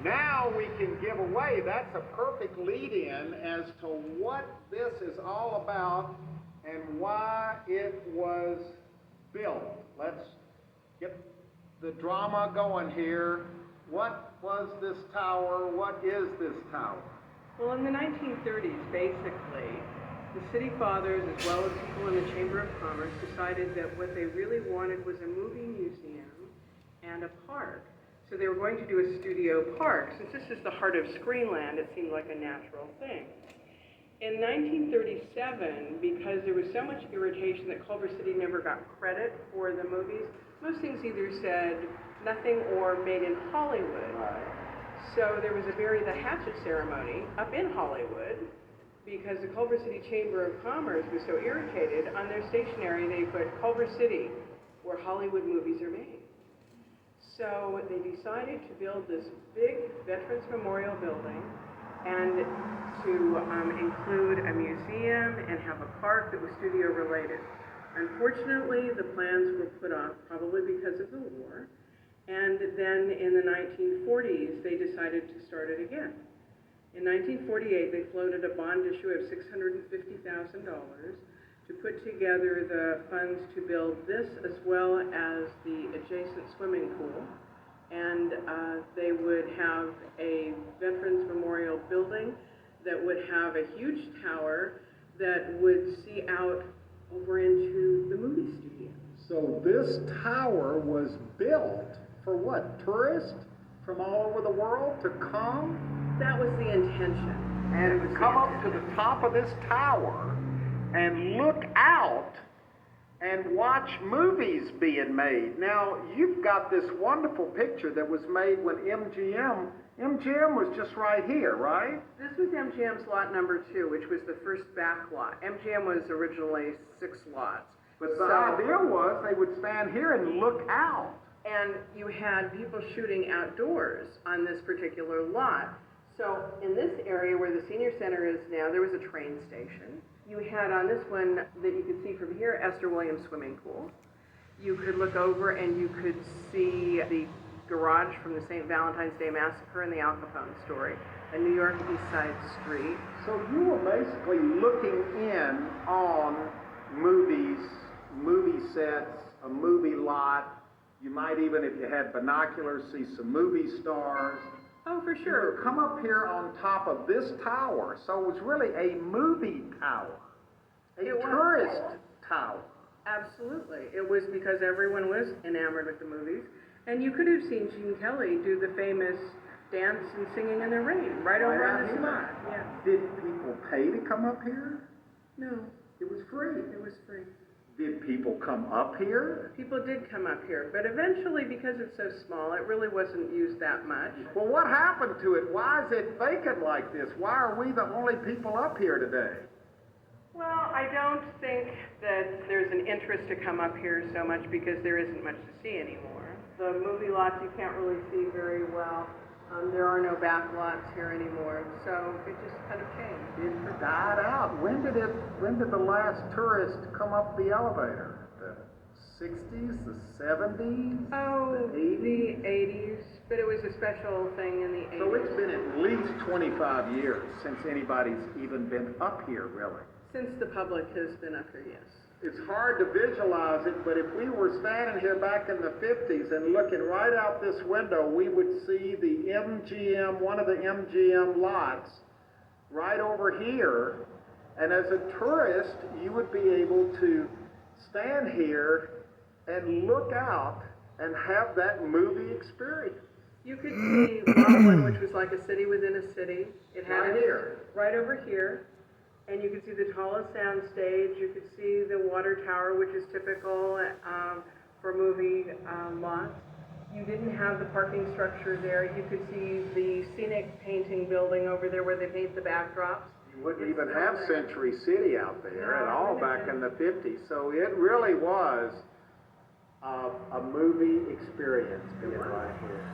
Now we can give away, that's a perfect lead-in as to what this is all about and why it was built. Let's get the drama going here. What was this tower? What is this tower? Well, in the 1930s, basically, the city fathers, as well as people in the Chamber of Commerce, decided that what they really wanted was a movie museum and a park. So they were going to do a studio park. Since this is the heart of Screenland, it seemed like a natural thing. In 1937, because there was so much irritation that Culver City never got credit for the movies, most things either said nothing or made in Hollywood. So there was a Bury the Hatchet ceremony up in Hollywood because the Culver City Chamber of Commerce was so irritated. On their stationery, they put Culver City, where Hollywood movies are made. So they decided to build this big Veterans Memorial Building and to include a museum and have a park that was studio related. Unfortunately, the plans were put off probably because of the war. And then in the 1940s, they decided to start it again. In 1948, they floated a bond issue of $650,000 to put together the funds to build this as well as the adjacent swimming pool. And they would have a Veterans Memorial building that would have a huge tower that would see out over into the movie studio. So this tower was built for what? Tourists from all over the world to come? That was the intention. And come up to the top of this tower and look out and watch movies being made. Now, you've got this wonderful picture that was made when MGM was just right here, right? This was MGM's lot number 2, which was the first back lot. MGM was originally 6 lots. But the idea was they would stand here and look out. And you had people shooting outdoors on this particular lot. So in this area where the senior center is now, there was a train station. You had on this one that you could see from here, Esther Williams swimming pool. You could look over and you could see the garage from the St. Valentine's Day Massacre and the Al Capone story, a New York East Side street. So you were basically looking in on movies, movie sets, a movie lot. You might even, if you had binoculars, see some movie stars. Oh, for sure. Come up here on top of this tower. So it was really a movie tower, a tourist tower. Absolutely. It was because everyone was enamored with the movies. And you could have seen Gene Kelly do the famous dance and singing in the rain right over on this lot. Yeah. Did people pay to come up here? No. It was free. It was free. Did people come up here? People did come up here, but eventually, because it's so small, it really wasn't used that much. Well, what happened to it? Why is it vacant like this? Why are we the only people up here today? Well, I don't think that there's an interest to come up here so much because there isn't much to see anymore. The movie lots you can't really see very well. There are no back lots here anymore, so it just kind of changed. It died out. When did the last tourist come up the elevator? The 60s, the 70s, oh, the 80s? The 80s, but it was a special thing in the 80s. So it's been at least 25 years since anybody's even been up here, really. Since the public has been up here, yes. It's hard to visualize it, but if we were standing here back in the 50s and looking right out this window, we would see the MGM, one of the MGM lots, right over here. And as a tourist, you would be able to stand here and look out and have that movie experience. You could see Lot 1, which was like a city within a city. It had Right here. Right over here. And you could see the tallest sound stage. You could see the water tower, which is typical for movie lots. You didn't have the parking structure there. You could see the scenic painting building over there where they paint the backdrops. You wouldn't even have Century City out there at all back in the 50s. So it really was a movie experience being right here.